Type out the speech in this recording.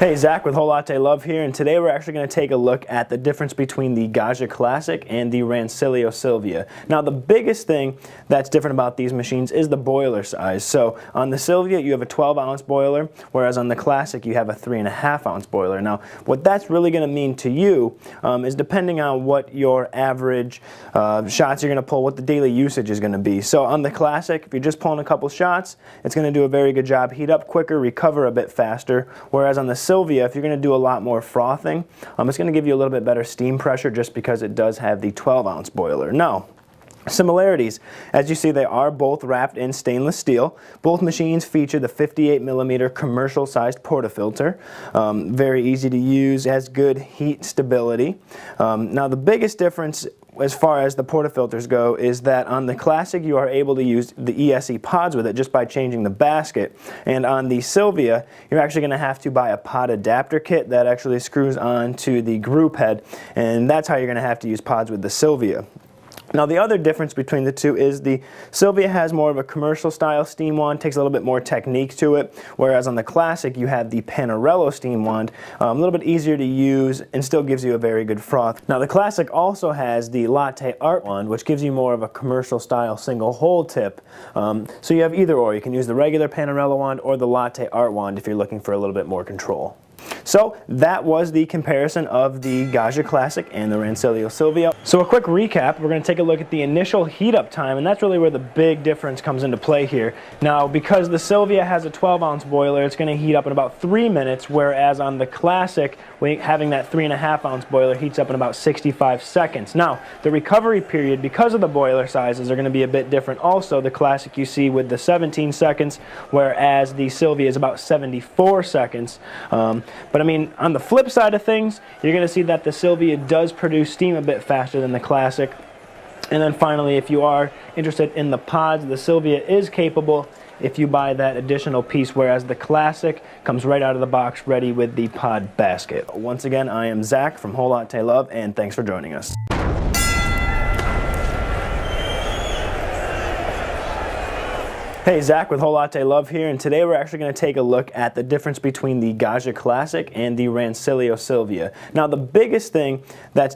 Hey, Zach with Whole Latte Love here, and today we're actually going to take a look at the difference between the Gaggia Classic and the Rancilio Silvia. Now, the biggest thing that's different about these machines is the boiler size. So on the Silvia, you have a 12-ounce boiler, whereas on the Classic, you have a 3.5-ounce boiler. Now, what that's really going to mean to you is depending on what your average shots you're going to pull, what the daily usage is going to be. So on the Classic, if you're just pulling a couple shots, it's going to do a very good job, heat up quicker, recover a bit faster, whereas on the Silvia, if you're going to do a lot more frothing, it's going to give you a little bit better steam pressure just because it does have the 12-ounce boiler. Now, similarities, as you see, they are both wrapped in stainless steel. Both machines feature the 58mm commercial-sized portafilter. Very easy to use, has good heat stability. Now, the biggest difference as far as the portafilters go is that on the Classic you are able to use the ESE pods with it just by changing the basket, and on the Silvia you're actually going to have to buy a pod adapter kit that actually screws on to the group head, and that's how you're going to have to use pods with the Silvia. Now, the other difference between the two is the Silvia has more of a commercial style steam wand, takes a little bit more technique to it, whereas on the Classic you have the Panarello steam wand, a little bit easier to use and still gives you a very good froth. Now, the Classic also has the Latte Art wand, which gives you more of a commercial style single hole tip. So you have either or. You can use the regular Panarello wand or the Latte Art wand if you're looking for a little bit more control. So that was the comparison of the Gaggia Classic and the Rancilio Silvia. So a quick recap, we're going to take a look at the initial heat up time, and that's really where the big difference comes into play here. Now, because the Silvia has a 12-ounce boiler, it's going to heat up in about 3 minutes, whereas on the Classic, having that 3.5-ounce boiler heats up in about 65 seconds. Now, the recovery period, because of the boiler sizes, are going to be a bit different also. The Classic you see with the 17 seconds, whereas the Silvia is about 74 seconds. But I mean, on the flip side of things, you're going to see that the Silvia does produce steam a bit faster than the Classic. And then finally, if you are interested in the pods, the Silvia is capable if you buy that additional piece, whereas the Classic comes right out of the box ready with the pod basket. Once again, I am Zach from Whole Latte Love, and thanks for joining us. Hey, Zach with Whole Latte Love here, and today we're actually going to take a look at the difference between the Gaggia Classic and the Rancilio Silvia. Now, the biggest thing that's